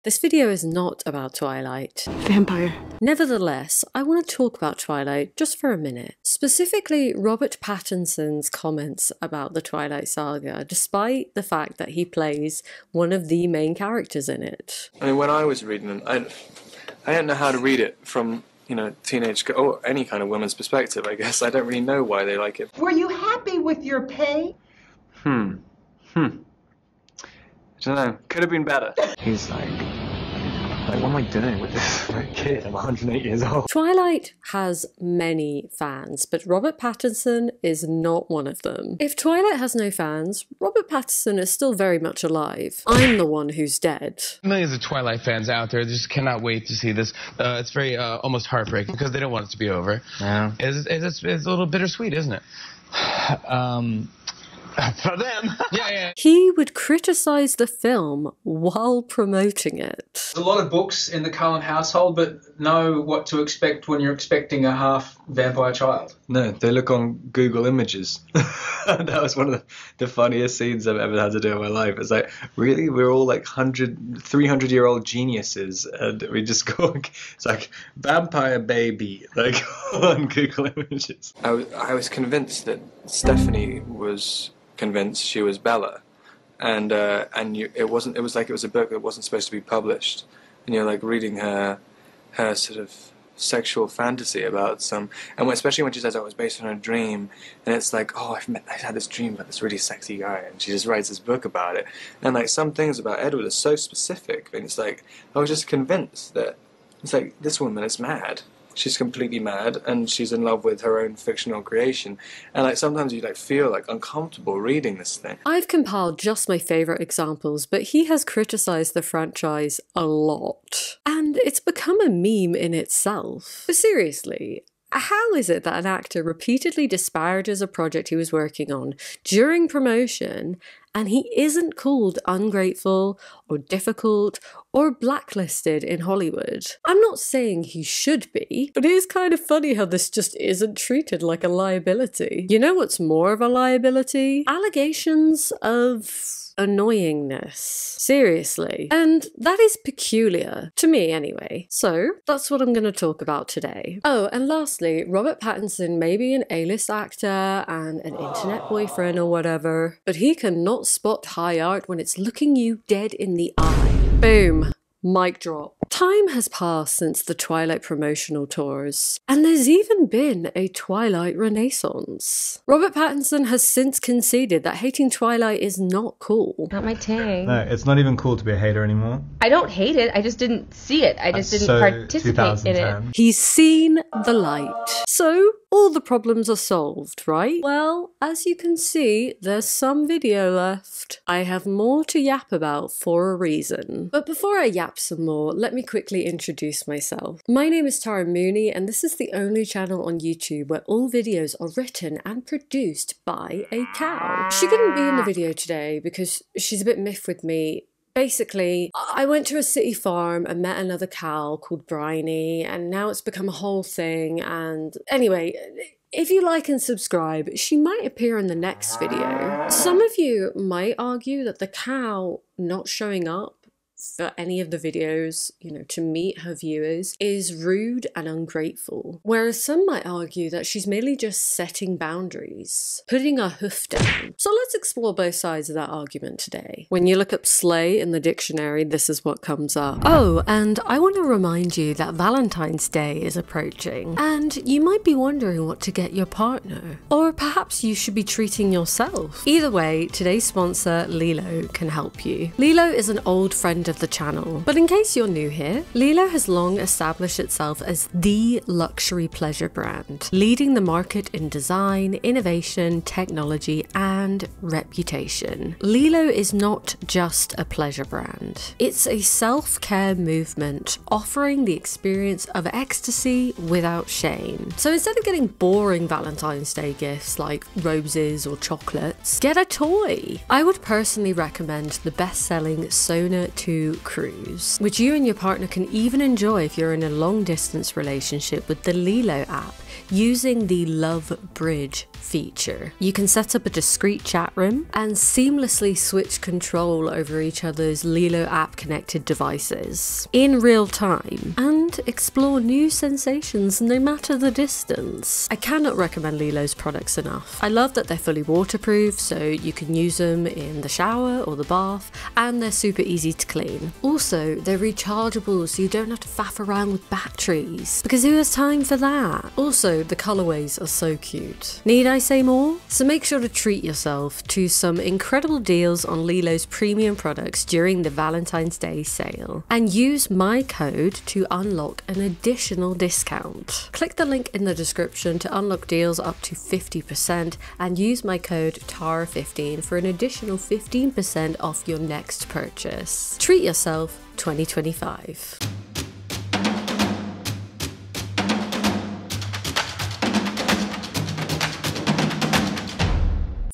This video is not about Twilight. Vampire. Nevertheless, I want to talk about Twilight just for a minute. Specifically, Robert Pattinson's comments about the Twilight Saga, despite the fact that he plays one of the main characters in it. I mean, when I was reading it, I don't know how to read it from, teenage girl, or any kind of woman's perspective, I guess. I don't really know why they like it. Were you happy with your pay? I don't know. Could have been better. He's like, what am I doing with this kid? I'm 108 years old. Twilight has many fans, but Robert Pattinson is not one of them. If Twilight has no fans, Robert Pattinson is still very much alive. I'm the one who's dead. Millions of Twilight fans out there just cannot wait to see this. It's very almost heartbreaking because they don't want it to be over. Yeah. It's a little bittersweet, isn't it? For them. Yeah. He would criticize the film while promoting it. There's a lot of books in the Cullen household, but know what to expect when you're expecting a half vampire child. No, they look on Google Images. That was one of the funniest scenes I've ever had to do in my life. It's like, really? We're all like 300-year-old geniuses, and we just go, it's like, vampire baby, like, on Google Images. I was convinced that Stephanie was convinced she was Bella, and it was like it was a book that wasn't supposed to be published, and you're like reading her sort of sexual fantasy about especially when she says, "Oh, it was based on a dream," and it's like, "Oh, I had this dream about this really sexy guy," and she just writes this book about it, and like some things about Edward are so specific, and it's like I was just convinced that it's like this woman is mad. She's completely mad, and she's in love with her own fictional creation. And like sometimes you like feel like uncomfortable reading this thing. I've compiled just my favourite examples, but he has criticised the franchise a lot. And it's become a meme in itself. But seriously, how is it that an actor repeatedly disparages a project he was working on during promotion and he isn't called ungrateful or difficult or blacklisted in Hollywood? I'm not saying he should be, but it is kind of funny how this just isn't treated like a liability. You know what's more of a liability? Allegations of annoyingness. Seriously. And that is peculiar. To me, anyway. So, that's what I'm going to talk about today. Oh, and lastly, Robert Pattinson may be an A-list actor and an internet boyfriend or whatever, but he cannot spot high art when it's looking you dead in the eye. Boom. Mic drop. Time has passed since the Twilight promotional tours, and there's even been a Twilight renaissance. Robert Pattinson has since conceded that hating Twilight is not cool. Not my thing. No, it's not even cool to be a hater anymore. I don't hate it, I just didn't see it. I just didn't participate in it. He's seen the light. So, all the problems are solved, right? Well, as you can see, there's some video left. I have more to yap about for a reason. But before I yap some more, let me quickly introduce myself. My name is Tara Mooney, and this is the only channel on YouTube where all videos are written and produced by a cow. She couldn't be in the video today because she's a bit miffed with me. Basically, I went to a city farm and met another cow called Bryony, and now it's become a whole thing. And anyway, if you like and subscribe, she might appear in the next video. Some of you might argue that the cow not showing up for any of the videos, to meet her viewers, is rude and ungrateful. Whereas some might argue that she's merely just setting boundaries, putting her hoof down. So let's explore both sides of that argument today. When you look up slay in the dictionary, this is what comes up. Oh, and I want to remind you that Valentine's Day is approaching, and you might be wondering what to get your partner. Or perhaps you should be treating yourself. Either way, today's sponsor, Lilo, can help you. Lilo is an old friend of the channel, but in case you're new here, Lilo has long established itself as the luxury pleasure brand, leading the market in design, innovation, technology, and reputation. Lilo is not just a pleasure brand. It's a self-care movement offering the experience of ecstasy without shame. So instead of getting boring Valentine's Day gifts like roses or chocolates, get a toy. I would personally recommend the best-selling Sona 2 new cruise, which you and your partner can even enjoy if you're in a long-distance relationship with the Lilo app using the Love Bridge feature. You can set up a discreet chat room and seamlessly switch control over each other's Lilo app connected devices in real time and explore new sensations no matter the distance. I cannot recommend Lilo's products enough. I love that they're fully waterproof, so you can use them in the shower or the bath, and they're super easy to clean. Also, they're rechargeable, so you don't have to faff around with batteries, because who has time for that? Also, the colorways are so cute. Need I say more? So make sure to treat yourself to some incredible deals on Lilo's premium products during the Valentine's Day sale, and use my code to unlock an additional discount. Click the link in the description to unlock deals up to 50% and use my code TARA15 for an additional 15% off your next purchase. Treat yourself 2025.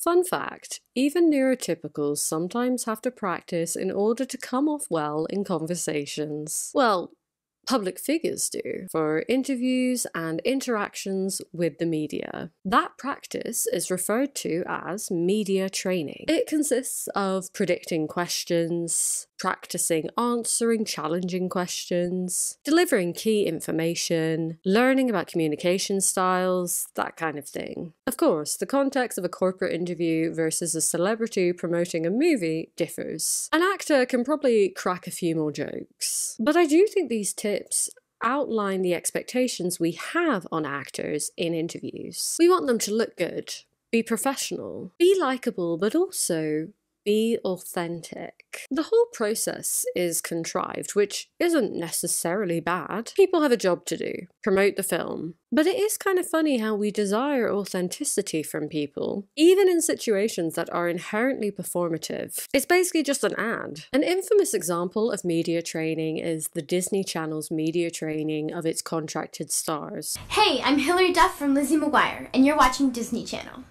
Fun fact, even neurotypicals sometimes have to practice in order to come off well in conversations. Well, public figures do, for interviews and interactions with the media. That practice is referred to as media training. It consists of predicting questions, practicing answering challenging questions, delivering key information, learning about communication styles, that kind of thing. Of course, the context of a corporate interview versus a celebrity promoting a movie differs. An actor can probably crack a few more jokes, but I do think these tips outline the expectations we have on actors in interviews. We want them to look good, be professional, be likable, but also be authentic. The whole process is contrived, which isn't necessarily bad. People have a job to do, promote the film. But it is kind of funny how we desire authenticity from people, even in situations that are inherently performative. It's basically just an ad. An infamous example of media training is the Disney Channel's media training of its contracted stars. Hey, I'm Hilary Duff from Lizzie McGuire, and you're watching Disney Channel.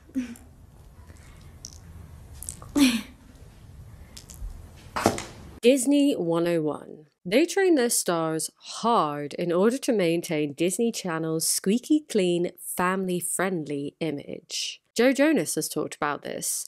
Disney 101. They train their stars hard in order to maintain Disney Channel's squeaky clean, family-friendly image. Joe Jonas has talked about this,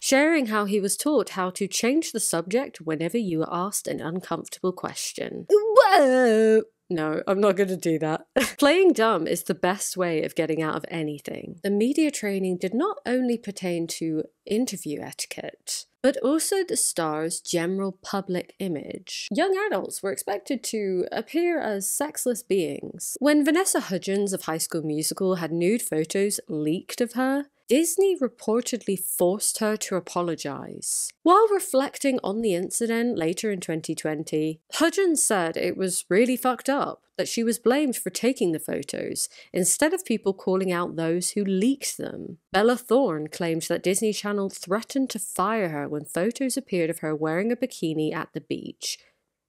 sharing how he was taught how to change the subject whenever you were asked an uncomfortable question. Whoa! No, I'm not going to do that. Playing dumb is the best way of getting out of anything. The media training did not only pertain to interview etiquette, but also the star's general public image. Young adults were expected to appear as sexless beings. When Vanessa Hudgens of High School Musical had nude photos leaked of her, Disney reportedly forced her to apologize. While reflecting on the incident later in 2020, Hudgens said it was really fucked up that she was blamed for taking the photos, instead of people calling out those who leaked them. Bella Thorne claimed that Disney Channel threatened to fire her when photos appeared of her wearing a bikini at the beach.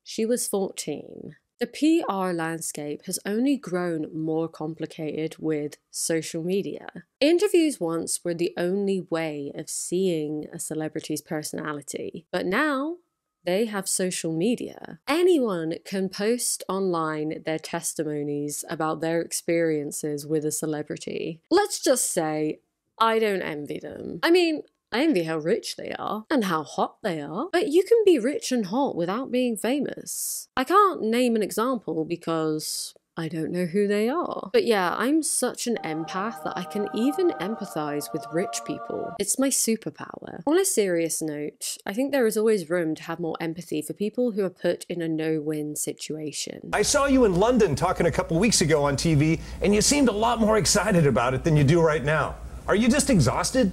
She was 14. The PR landscape has only grown more complicated with social media. Interviews once were the only way of seeing a celebrity's personality, but now they have social media. Anyone can post online their testimonies about their experiences with a celebrity. Let's just say, I don't envy them. I mean, I envy how rich they are and how hot they are, but you can be rich and hot without being famous. I can't name an example because I don't know who they are. But yeah, I'm such an empath that I can even empathize with rich people. It's my superpower. On a serious note, I think there is always room to have more empathy for people who are put in a no-win situation. I saw you in London talking a couple weeks ago on TV, and you seemed a lot more excited about it than you do right now. Are you just exhausted?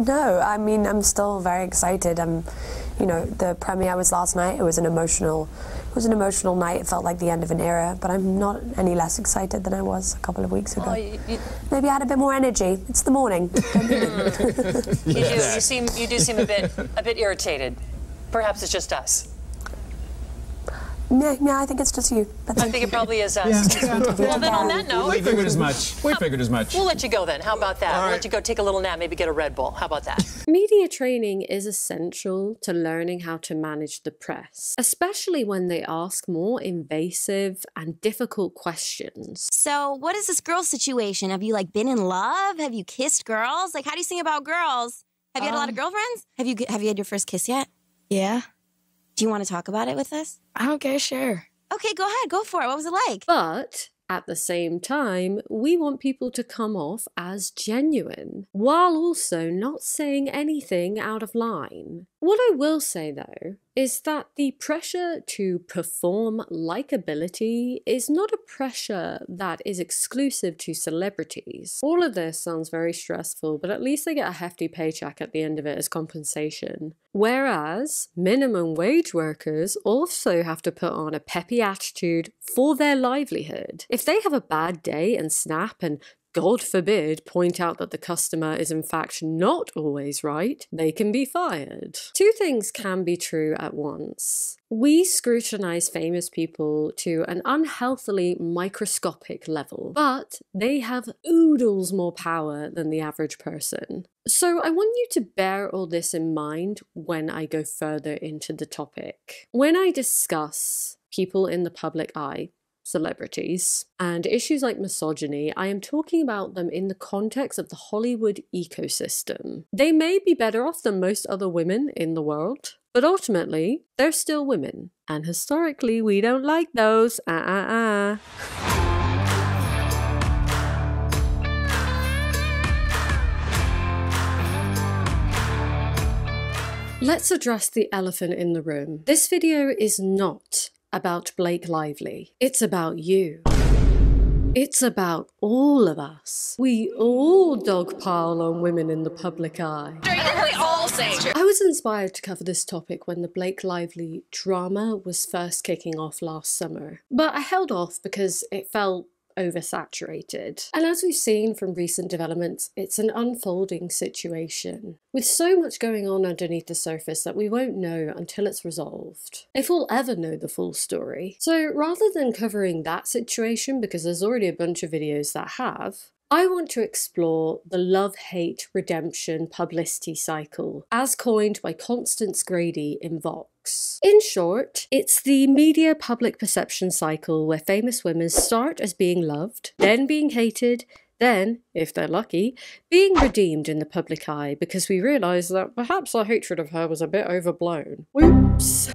No, I mean, I'm still very excited. You know, the premiere was last night. It was an emotional night. It felt like the end of an era, but I'm not any less excited than I was a couple of weeks ago. Maybe I had a bit more energy. It's the morning. You do seem a bit irritated. Perhaps it's just us. Yeah, I think it's just you. I think it probably is us. Well, then on that note... We figured as much. We'll let you go then. How about that? All right. We'll let you go take a little nap, maybe get a Red Bull. How about that? Media training is essential to learning how to manage the press, especially when they ask more invasive and difficult questions. So, what is this girl situation? Have you, like, been in love? Have you kissed girls? Like, how do you sing about girls? Have you had a lot of girlfriends? Have you had your first kiss yet? Yeah. Do you want to talk about it with us? Okay, sure. Okay, go ahead. Go for it. What was it like? But at the same time, we want people to come off as genuine, while also not saying anything out of line. What I will say, though, is that the pressure to perform likability is not a pressure that is exclusive to celebrities. All of this sounds very stressful, but at least they get a hefty paycheck at the end of it as compensation. Whereas minimum wage workers also have to put on a peppy attitude for their livelihood. If they have a bad day and snap and, God forbid, point out that the customer is in fact not always right, they can be fired. Two things can be true at once. We scrutinize famous people to an unhealthily microscopic level, but they have oodles more power than the average person. So I want you to bear all this in mind when I go further into the topic. When I discuss people in the public eye, celebrities, and issues like misogyny, I am talking about them in the context of the Hollywood ecosystem. They may be better off than most other women in the world, but ultimately, they're still women. And historically, we don't like those. Let's address the elephant in the room. This video is not about Blake Lively. It's about you. It's about all of us. We all dogpile on women in the public eye. I was inspired to cover this topic when the Blake Lively drama was first kicking off last summer, but I held off because it felt oversaturated. And as we've seen from recent developments, it's an unfolding situation, with so much going on underneath the surface that we won't know until it's resolved, if we'll ever know the full story. So rather than covering that situation, because there's already a bunch of videos that have, I want to explore the love-hate redemption publicity cycle, as coined by Constance Grady in Vox. In short, it's the media public perception cycle where famous women start as being loved, then being hated, then, if they're lucky, being redeemed in the public eye because we realise that perhaps our hatred of her was a bit overblown. Whoops.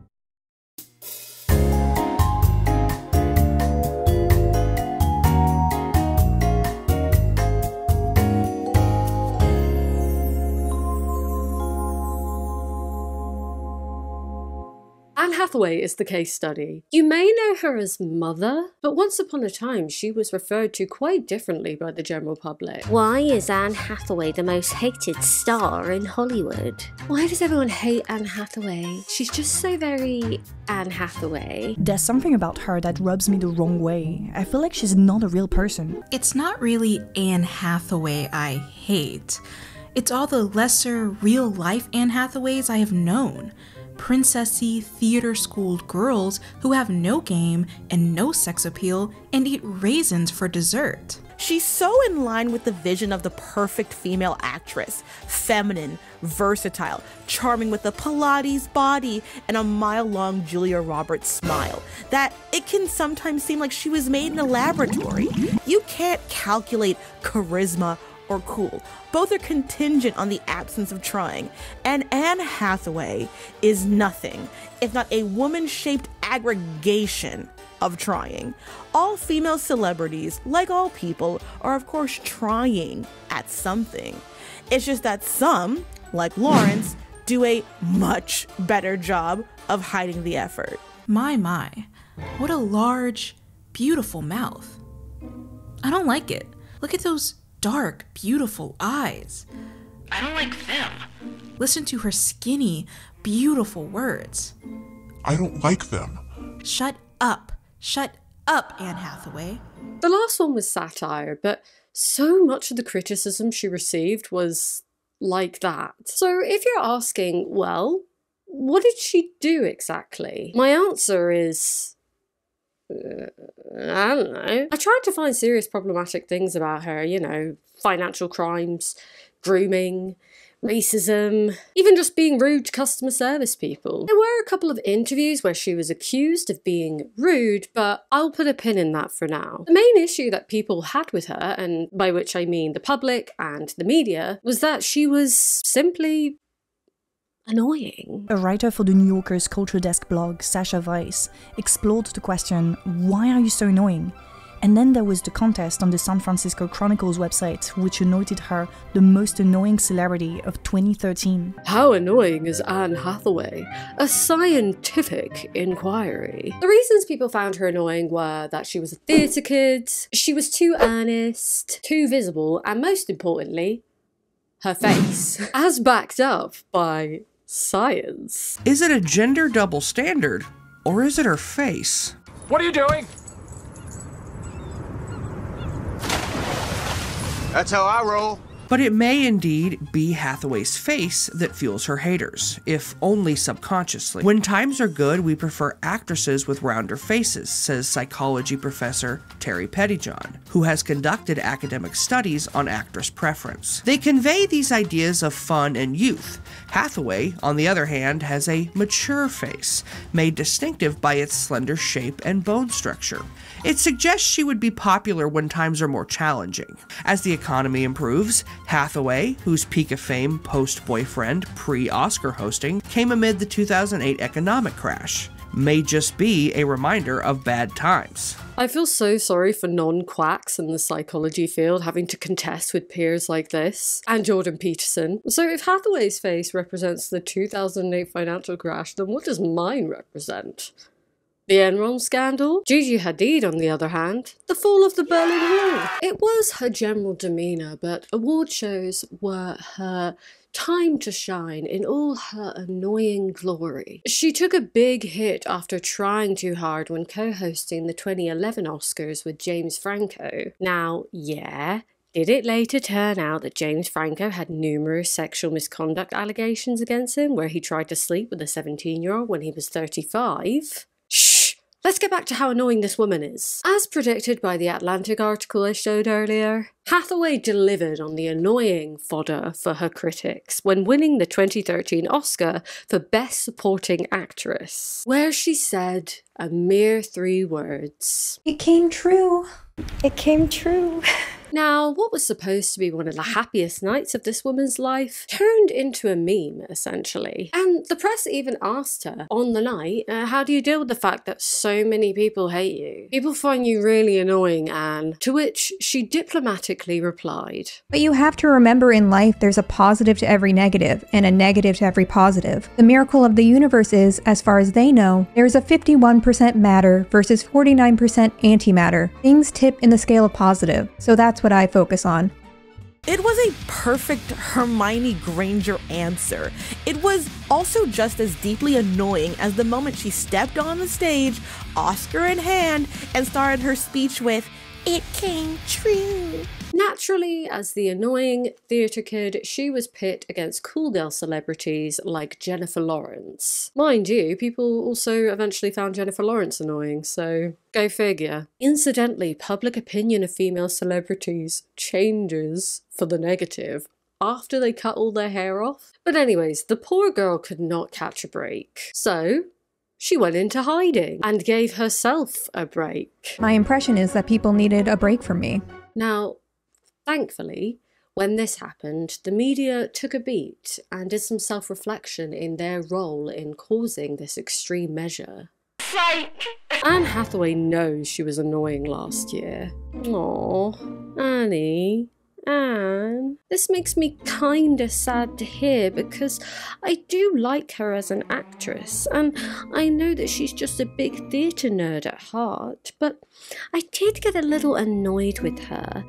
Anne Hathaway is the case study. You may know her as Mother, but once upon a time she was referred to quite differently by the general public. Why is Anne Hathaway the most hated star in Hollywood? Why does everyone hate Anne Hathaway? She's just so very Anne Hathaway. There's something about her that rubs me the wrong way. I feel like she's not a real person. It's not really Anne Hathaway I hate. It's all the lesser, real-life Anne Hathaways I have known. Princessy, theater-schooled girls who have no game and no sex appeal and eat raisins for dessert. She's so in line with the vision of the perfect female actress. Feminine, versatile, charming with a Pilates body and a mile-long Julia Roberts smile, that it can sometimes seem like she was made in a laboratory. You can't calculate charisma or cool. Both are contingent on the absence of trying, and Anne Hathaway is nothing if not a woman-shaped aggregation of trying. All female celebrities, like all people, are of course trying at something. It's just that some, like Lawrence, do a much better job of hiding the effort. My, what a large, beautiful mouth. I don't like it. Look at those dark, beautiful eyes. I don't like them. Listen to her skinny, beautiful words. I don't like them. Shut up. Shut up, Anne Hathaway. The last one was satire, but so much of the criticism she received was like that. So if you're asking, well, what did she do exactly? My answer is I don't know. I tried to find serious problematic things about her, you know, financial crimes, grooming, racism, even just being rude to customer service people. There were a couple of interviews where she was accused of being rude, but I'll put a pin in that for now. The main issue that people had with her, and by which I mean the public and the media, was that she was simply annoying. A writer for the New Yorker's Culture Desk blog, Sasha Weiss, explored the question, why are you so annoying? And then there was the contest on the San Francisco Chronicle's website, which anointed her the most annoying celebrity of 2013. How annoying is Anne Hathaway? A scientific inquiry. The reasons people found her annoying were that she was a theatre kid, she was too earnest, too visible, and most importantly, her face. As backed up by science. Is it a gender double standard, or is it her face? What are you doing? That's how I roll. But it may indeed be Hathaway's face that fuels her haters, if only subconsciously. When times are good, we prefer actresses with rounder faces, says psychology professor Terry Pettyjohn, who has conducted academic studies on actress preference. They convey these ideas of fun and youth. Hathaway, on the other hand, has a mature face, made distinctive by its slender shape and bone structure. It suggests she would be popular when times are more challenging. As the economy improves, Hathaway, whose peak of fame post-boyfriend, pre-Oscar hosting, came amid the 2008 economic crash, may just be a reminder of bad times. I feel so sorry for non-quacks in the psychology field having to contest with peers like this, and Jordan Peterson. So if Hathaway's face represents the 2008 financial crash, then what does mine represent? The Enron scandal? Gigi Hadid, on the other hand, the fall of the Berlin Wall. It was her general demeanour, but award shows were her time to shine in all her annoying glory. She took a big hit after trying too hard when co-hosting the 2011 Oscars with James Franco. Now, yeah, did it later turn out that James Franco had numerous sexual misconduct allegations against him, where he tried to sleep with a 17-year-old when he was 35? Shh! Let's get back to how annoying this woman is. As predicted by the Atlantic article I showed earlier, Hathaway delivered on the annoying fodder for her critics when winning the 2013 Oscar for Best Supporting Actress, where she said a mere 3 words. It came true. It came true. Now, what was supposed to be one of the happiest nights of this woman's life turned into a meme, essentially. And the press even asked her on the night, how do you deal with the fact that so many people hate you? People find you really annoying, Anne. To which she diplomatically replied, But you have to remember in life there's a positive to every negative and a negative to every positive. The miracle of the universe is, as far as they know, there's a 51% matter versus 49% antimatter. Things tip in the scale of positive, so that's what I focus on. It was a perfect Hermione Granger answer. It was also just as deeply annoying as the moment she stepped on the stage, Oscar in hand, and started her speech with, "It came true." Naturally, as the annoying theatre kid, she was pit against cool girl celebrities like Jennifer Lawrence. Mind you, people also eventually found Jennifer Lawrence annoying, so go figure. Incidentally, public opinion of female celebrities changes for the negative after they cut all their hair off. But anyways, the poor girl could not catch a break. So she went into hiding and gave herself a break. My impression is that people needed a break from me. Now, thankfully, when this happened, the media took a beat and did some self-reflection in their role in causing this extreme measure. Anne Hathaway knows she was annoying last year. Aww, Annie. Anne, this makes me kinda sad to hear because I do like her as an actress and I know that she's just a big theatre nerd at heart, but I did get a little annoyed with her,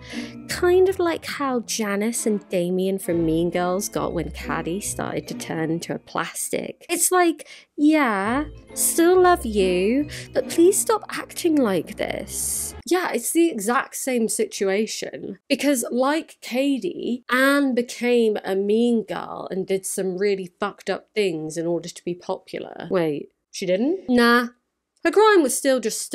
kind of like how Janice and Damien from Mean Girls got when Caddy started to turn into a plastic. It's like, yeah, still love you, but please stop acting like this. Yeah, it's the exact same situation. Because like Katie, Anne became a mean girl and did some really fucked up things in order to be popular. Wait, she didn't? Nah. Her crime was still just,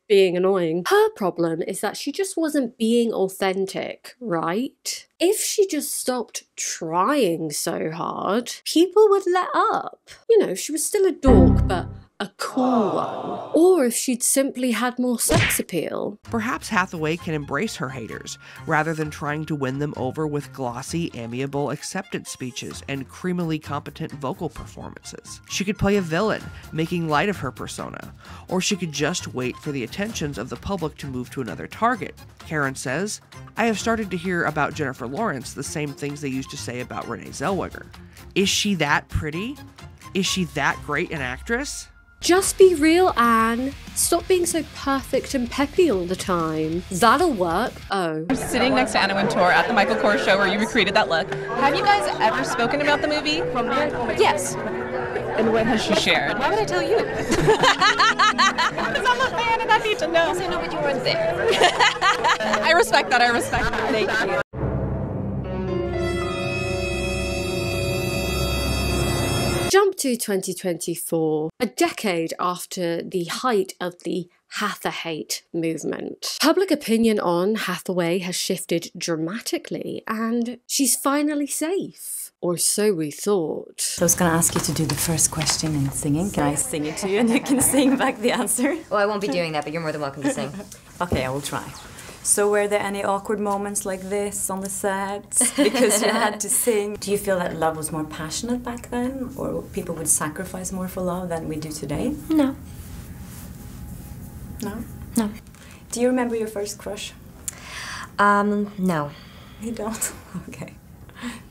being annoying. Her problem is that she just wasn't being authentic, right? If she just stopped trying so hard, people would let up. You know, she was still a dork, but a cool one. Or if she'd simply had more sex appeal. Perhaps Hathaway can embrace her haters, rather than trying to win them over with glossy, amiable acceptance speeches and creamily competent vocal performances. She could play a villain, making light of her persona, or she could just wait for the attentions of the public to move to another target. Karen says, I have started to hear about Jennifer Lawrence the same things they used to say about Renee Zellweger. Is she that pretty? Is she that great an actress? Just be real, Anne. Stop being so perfect and peppy all the time. That'll work. Oh. I'm sitting next to Anna Wintour at the Michael Kors show where you recreated that look. Have you guys ever spoken about the movie? Yes. And what has she shared? Why would I tell you? Because I'm a fan and I need to know. Yes, I know, but you weren't there. I respect that. I respect that. Thank you. Jump to 2024, a decade after the height of the Hatha-hate movement. Public opinion on Hathaway has shifted dramatically, and she's finally safe. Or so we thought. So I was going to ask you to do the first question in singing. Can I sing it to you and you can sing back the answer? Well, I won't be doing that, but you're more than welcome to sing. Okay, I will try. So were there any awkward moments like this on the set because you had to sing? Do you feel that love was more passionate back then, or people would sacrifice more for love than we do today? No. No? No. Do you remember your first crush? No. You don't? Okay.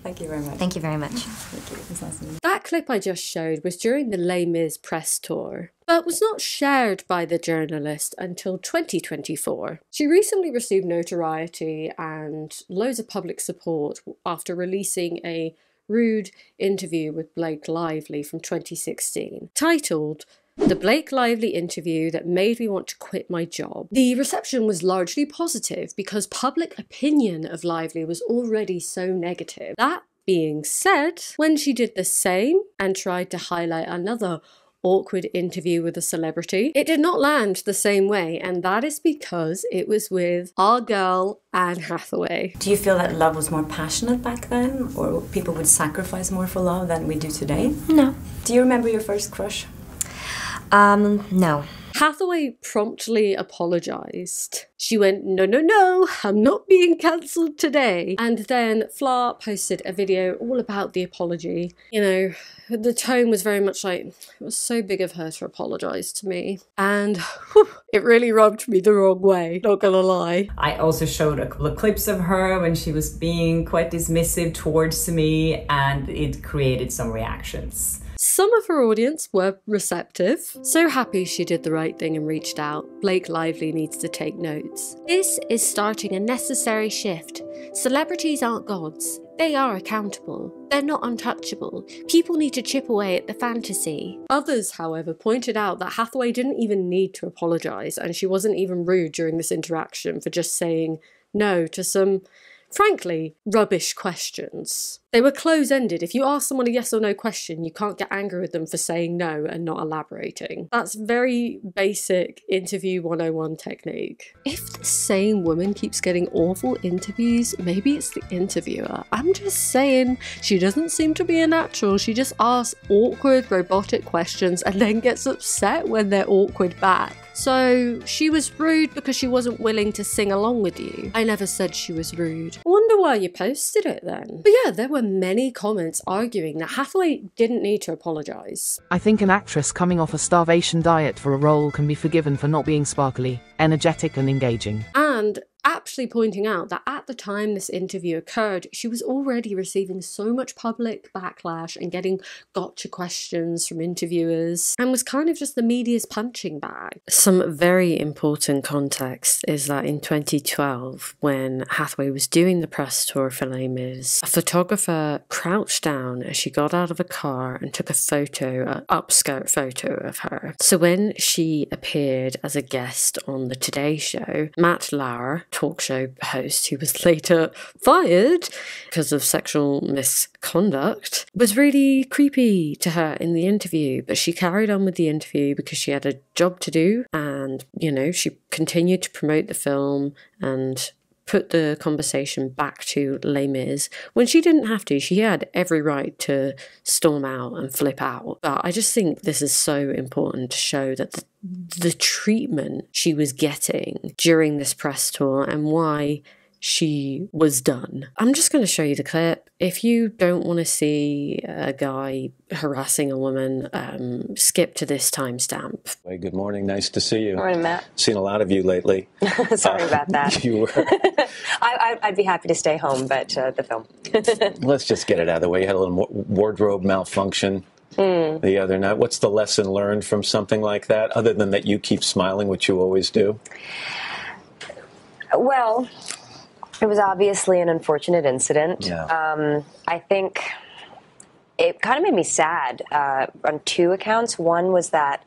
Thank you very much. Thank you very much. Thank you. It's nice to meet you. That clip I just showed was during the Les Mis press tour, but was not shared by the journalist until 2024. She recently received notoriety and loads of public support after releasing a rude interview with Blake Lively from 2016, titled The Blake Lively Interview That Made Me Want to Quit My Job. The reception was largely positive because public opinion of Lively was already so negative. That being said, when she did the same and tried to highlight another awkward interview with a celebrity, it did not land the same way, and that is because it was with our girl Anne Hathaway. Do you feel that love was more passionate back then, or people would sacrifice more for love than we do today? No. Do you remember your first crush? No. Hathaway promptly apologised. She went, no, no, no, I'm not being cancelled today. And then Fla posted a video all about the apology. You know, the tone was very much like, it was so big of her to apologise to me. And whew, it really rubbed me the wrong way, not gonna lie. I also showed a couple of clips of her when she was being quite dismissive towards me, and it created some reactions. Some of her audience were receptive. So happy she did the right thing and reached out. Blake Lively needs to take notes. This is starting a necessary shift. Celebrities aren't gods. They are accountable. They're not untouchable. People need to chip away at the fantasy. Others, however, pointed out that Hathaway didn't even need to apologise, and she wasn't even rude during this interaction for just saying no to some, frankly, rubbish questions. They were close-ended. If you ask someone a yes or no question, you can't get angry with them for saying no and not elaborating. That's very basic interview 101 technique. If the same woman keeps getting awful interviews, maybe it's the interviewer. I'm just saying, she doesn't seem to be a natural. She just asks awkward, robotic questions and then gets upset when they're awkward back. So she was rude because she wasn't willing to sing along with you. I never said she was rude. I wonder why you posted it then. But yeah, there were many comments arguing that Hathaway didn't need to apologise. I think an actress coming off a starvation diet for a role can be forgiven for not being sparkly, energetic and engaging. And aptly pointing out that at the time this interview occurred, she was already receiving so much public backlash and getting gotcha questions from interviewers and was kind of just the media's punching bag. Some very important context is that in 2012, when Hathaway was doing the press tour for Les Mis, a photographer crouched down as she got out of a car and took a photo, an upskirt photo of her. So when she appeared as a guest on the Today Show, Matt Lauer talk show host who was later fired because of sexual misconduct, was really creepy to her in the interview. But she carried on with the interview because she had a job to do, and, you know, she continued to promote the film and put the conversation back to Les Mis when she didn't have to. She had every right to storm out and flip out. But I just think this is so important to show that the treatment she was getting during this press tour and why she was done. I'm just going to show you the clip. If you don't want to see a guy harassing a woman, skip to this timestamp. Hey, good morning. Nice to see you. Morning, Matt. Seen a lot of you lately. Sorry about that. You were. I'd be happy to stay home, but the film. Let's just get it out of the way. You had a little wardrobe malfunction the other night. What's the lesson learned from something like that, other than that you keep smiling, which you always do? Well, it was obviously an unfortunate incident. Yeah. I think it kind of made me sad on two accounts. One was that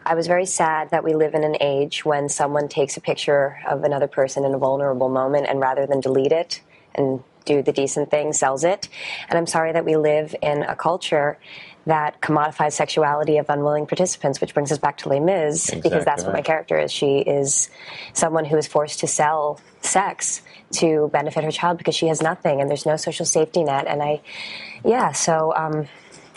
I was very sad that we live in an age when someone takes a picture of another person in a vulnerable moment and rather than delete it and do the decent thing, sells it. And I'm sorry that we live in a culture that commodifies sexuality of unwilling participants, which brings us back to Les Mis, because that's what my character is. She is someone who is forced to sell sex to benefit her child because she has nothing and there's no social safety net. And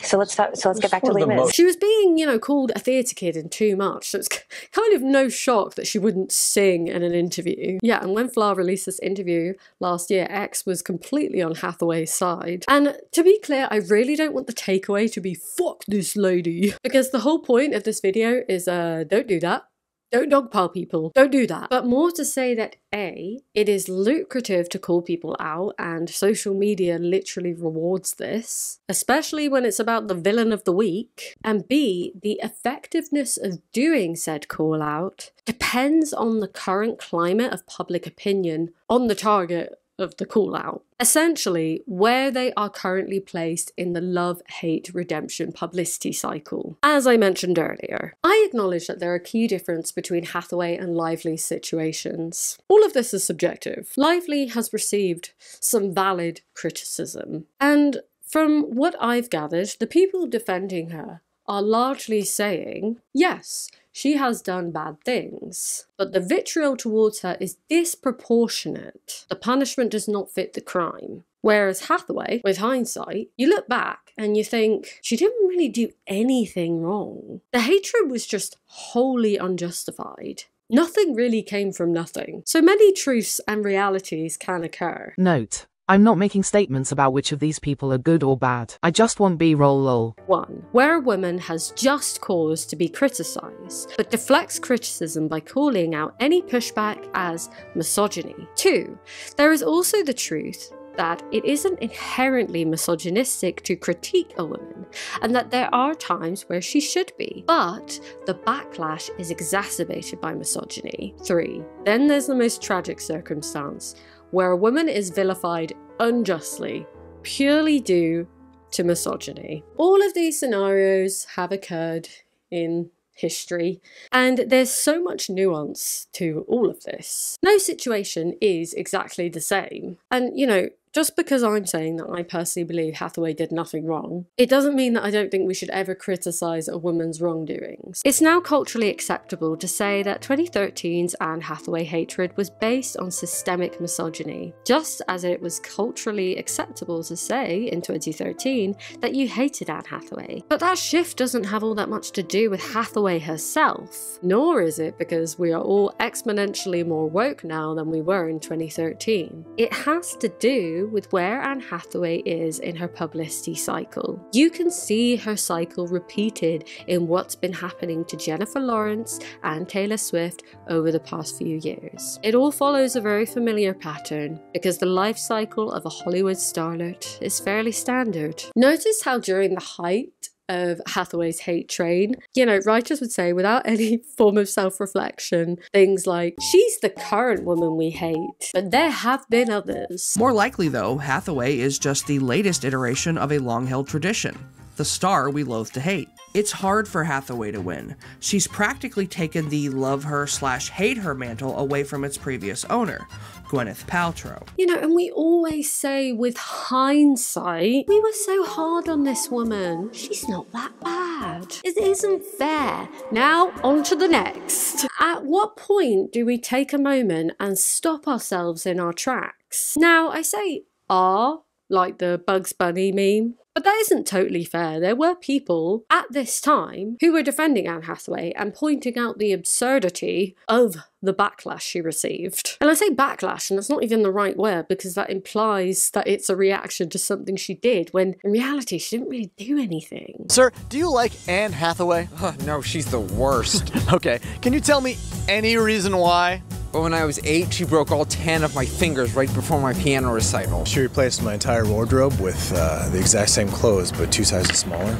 so let's get back to Les Mis. She was being, you know, called a theatre kid and too much, so it's kind of no shock that she wouldn't sing in an interview. Yeah, and when Flower released this interview last year, X was completely on Hathaway's side. And to be clear, I really don't want the takeaway to be fuck this lady, because the whole point of this video is don't do that. Don't dogpile people. Don't do that. But more to say that A, it is lucrative to call people out and social media literally rewards this, especially when it's about the villain of the week. And B, the effectiveness of doing said call out depends on the current climate of public opinion on the target of the call out. Essentially, where they are currently placed in the love-hate redemption publicity cycle. As I mentioned earlier, I acknowledge that there are key differences between Hathaway and Lively's situations. All of this is subjective. Lively has received some valid criticism, and from what I've gathered, the people defending her are largely saying, yes, she has done bad things, but the vitriol towards her is disproportionate. The punishment does not fit the crime. Whereas Hathaway, with hindsight, you look back and you think she didn't really do anything wrong. The hatred was just wholly unjustified. Nothing really came from nothing. So many truths and realities can occur. Note: I'm not making statements about which of these people are good or bad. I just want B-roll lol. 1. Where a woman has just cause to be criticised, but deflects criticism by calling out any pushback as misogyny. 2. There is also the truth that it isn't inherently misogynistic to critique a woman, and that there are times where she should be, but the backlash is exacerbated by misogyny. 3. Then there's the most tragic circumstance, where a woman is vilified unjustly, purely due to misogyny. All of these scenarios have occurred in history, and there's so much nuance to all of this. No situation is exactly the same. And, you know, just because I'm saying that I personally believe Hathaway did nothing wrong, it doesn't mean that I don't think we should ever criticise a woman's wrongdoings. It's now culturally acceptable to say that 2013's Anne Hathaway hatred was based on systemic misogyny, just as it was culturally acceptable to say in 2013 that you hated Anne Hathaway. But that shift doesn't have all that much to do with Hathaway herself, nor is it because we are all exponentially more woke now than we were in 2013. It has to do with where Anne Hathaway is in her publicity cycle. You can see her cycle repeated in what's been happening to Jennifer Lawrence and Taylor Swift over the past few years. It all follows a very familiar pattern because the life cycle of a Hollywood starlet is fairly standard. Notice how during the height of Hathaway's hate train, you know, writers would say without any form of self-reflection things like, she's the current woman we hate, but there have been others. More likely though, Hathaway is just the latest iteration of a long-held tradition, the star we loathe to hate. It's hard for Hathaway to win. She's practically taken the love her / hate her mantle away from its previous owner, Gwyneth Paltrow. You know, and we always say with hindsight, we were so hard on this woman. She's not that bad. It isn't fair. Now, on to the next. At what point do we take a moment and stop ourselves in our tracks? Now, I say like the Bugs Bunny meme. But that isn't totally fair. There were people at this time who were defending Anne Hathaway and pointing out the absurdity of the backlash she received. And I say backlash, and that's not even the right word, because that implies that it's a reaction to something she did, when in reality she didn't really do anything. Sir, do you like Anne Hathaway? No, she's the worst. Okay, can you tell me any reason why? Well, when I was 8, she broke all 10 of my fingers right before my piano recital. She replaced my entire wardrobe with the exact same clothes, but 2 sizes smaller.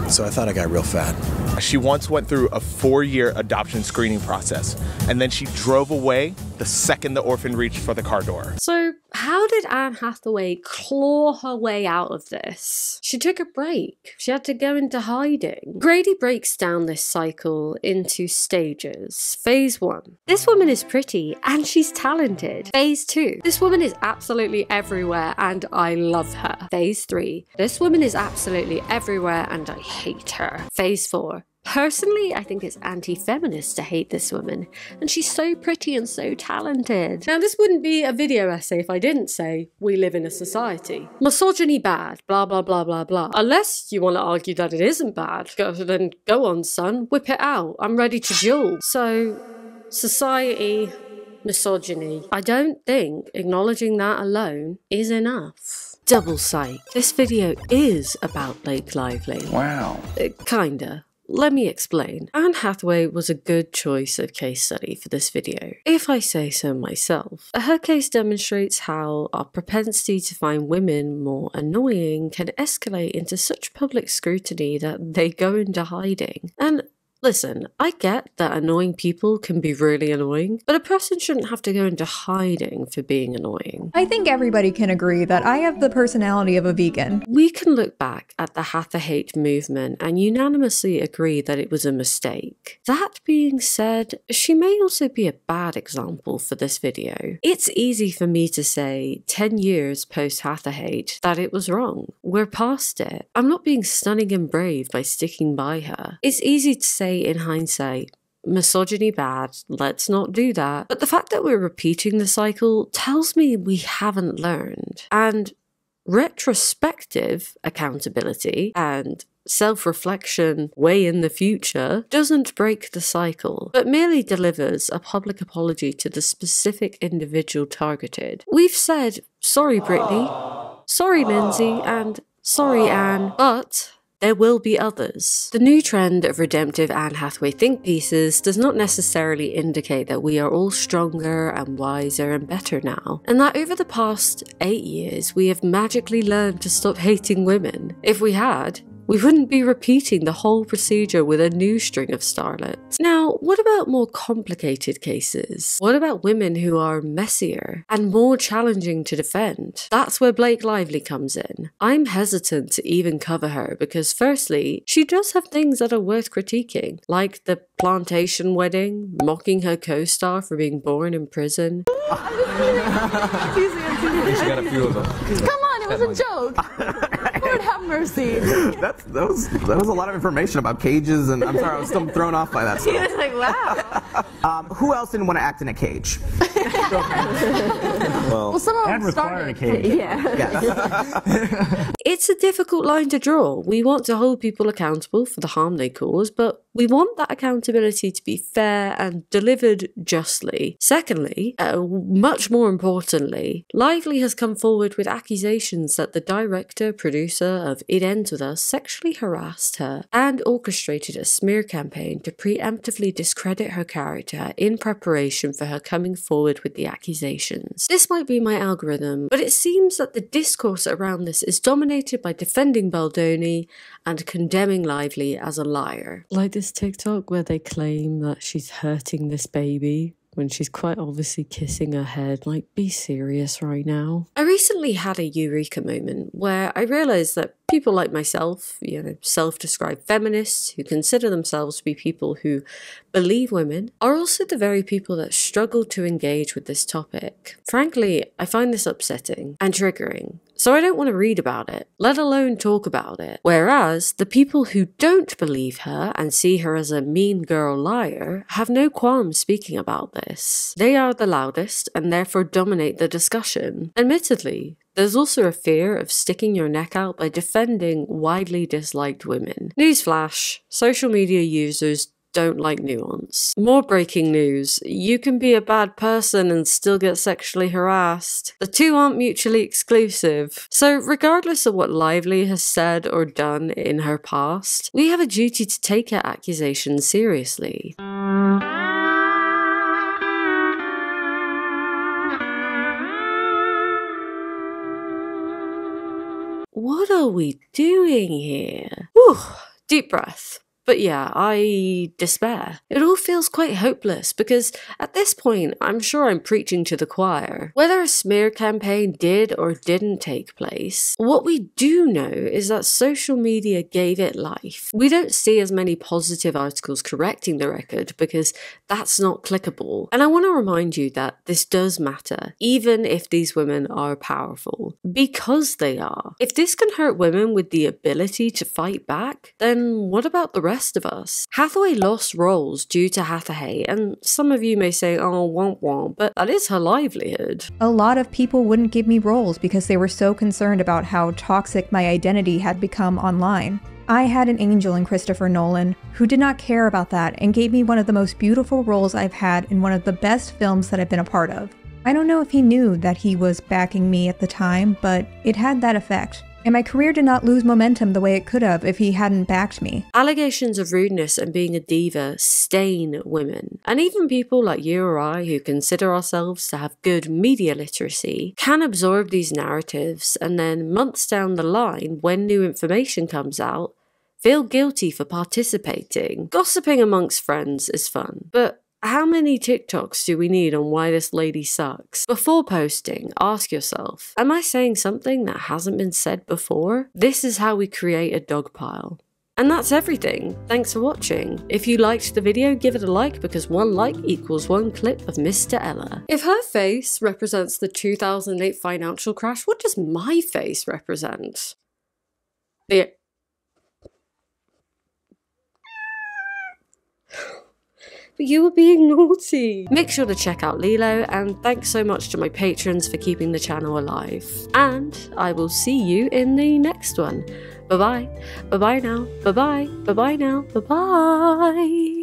So I thought I got real fat. She once went through a 4-year adoption screening process, and then she drove away the second the orphan reached for the car door. So how did Anne Hathaway claw her way out of this? She took a break. She had to go into hiding. Grady breaks down this cycle into stages. Phase 1. This woman is pretty and she's talented. Phase 2. This woman is absolutely everywhere and I love her. Phase 3. This woman is absolutely everywhere and I hate her. Phase 4. Personally, I think it's anti-feminist to hate this woman, and she's so pretty and so talented. Now, this wouldn't be a video essay if I didn't say, we live in a society. Misogyny bad, blah, blah, blah, blah, blah. Unless you want to argue that it isn't bad, then go on, son, whip it out. I'm ready to duel. So, society, misogyny. I don't think acknowledging that alone is enough. Double psych. This video is about Blake Lively. Wow. Kinda. Let me explain. Anne Hathaway was a good choice of case study for this video, if I say so myself. Her case demonstrates how our propensity to find women more annoying can escalate into such public scrutiny that they go into hiding. And listen, I get that annoying people can be really annoying, but a person shouldn't have to go into hiding for being annoying. I think everybody can agree that I have the personality of a vegan. We can look back at the Hatha hate movement and unanimously agree that it was a mistake. That being said, she may also be a bad example for this video. It's easy for me to say, 10 years post Hatha hate, that it was wrong. We're past it. I'm not being stunning and brave by sticking by her. It's easy to say in hindsight, misogyny bad, let's not do that. But the fact that we're repeating the cycle tells me we haven't learned. And retrospective accountability and self-reflection way in the future doesn't break the cycle, but merely delivers a public apology to the specific individual targeted. We've said, sorry Brittany, sorry Lindsay, and sorry Anne, but there will be others. The new trend of redemptive Anne Hathaway think pieces does not necessarily indicate that we are all stronger and wiser and better now, and that over the past 8 years we have magically learned to stop hating women. If we had, we wouldn't be repeating the whole procedure with a new string of starlets. Now, what about more complicated cases? What about women who are messier and more challenging to defend? That's where Blake Lively comes in. I'm hesitant to even cover her because firstly, she does have things that are worth critiquing, like the plantation wedding, mocking her co-star for being born in prison. She's got a few of them. Come on, it was a joke. Lord have mercy. That was a lot of information about cages, and I'm sorry, I was still thrown off by that stuff. He was like, wow. Who else didn't want to act in a cage? Well, someone required a cage. Yeah. It's a difficult line to draw. We want to hold people accountable for the harm they cause, but we want that accountability to be fair and delivered justly. Secondly, much more importantly, Lively has come forward with accusations that the director, producer of It Ends With Us sexually harassed her and orchestrated a smear campaign to preemptively discredit her character in preparation for her coming forward with the accusations. This might be my algorithm, but it seems that the discourse around this is dominated by defending Baldoni and condemning Lively as a liar. Like this TikTok where they claim that she's hurting this baby when she's quite obviously kissing her head. Like, be serious right now. I recently had a eureka moment where I realized that people like myself, self-described feminists who consider themselves to be people who believe women, are also the very people that struggle to engage with this topic. Frankly, I find this upsetting and triggering, so I don't want to read about it, let alone talk about it. Whereas the people who don't believe her and see her as a mean girl liar have no qualms speaking about this. They are the loudest and therefore dominate the discussion. Admittedly, there's also a fear of sticking your neck out by defending widely disliked women. Newsflash, social media users don't like nuance. More breaking news: you can be a bad person and still get sexually harassed. The two aren't mutually exclusive. So regardless of what Lively has said or done in her past, we have a duty to take her accusations seriously. What are we doing here? Whew, deep breath. But yeah, I despair. It all feels quite hopeless because at this point, I'm sure I'm preaching to the choir. Whether a smear campaign did or didn't take place, what we do know is that social media gave it life. We don't see as many positive articles correcting the record because that's not clickable. And I want to remind you that this does matter, even if these women are powerful. Because they are. If this can hurt women with the ability to fight back, then what about the rest of us? Hathaway lost roles due to Hathaway, and some of you may say, oh, womp womp, but that is her livelihood. A lot of people wouldn't give me roles because they were so concerned about how toxic my identity had become online. I had an angel in Christopher Nolan who did not care about that and gave me one of the most beautiful roles I've had in one of the best films that I've been a part of. I don't know if he knew that he was backing me at the time, but it had that effect. And my career did not lose momentum the way it could have if he hadn't backed me. Allegations of rudeness and being a diva stain women. And even people like you or I who consider ourselves to have good media literacy can absorb these narratives and then months down the line, when new information comes out, feel guilty for participating. Gossiping amongst friends is fun, but how many TikToks do we need on why this lady sucks? Before posting, ask yourself, am I saying something that hasn't been said before? This is how we create a dog pile. And that's everything. Thanks for watching. If you liked the video, give it a like because one like equals one clip of Mr. Ella. If her face represents the 2008 financial crash, what does my face represent? But you were being naughty. Make sure to check out Lilo, and thanks so much to my patrons for keeping the channel alive. And I will see you in the next one. Bye-bye. Bye-bye now. Bye-bye. Bye-bye now. Bye-bye.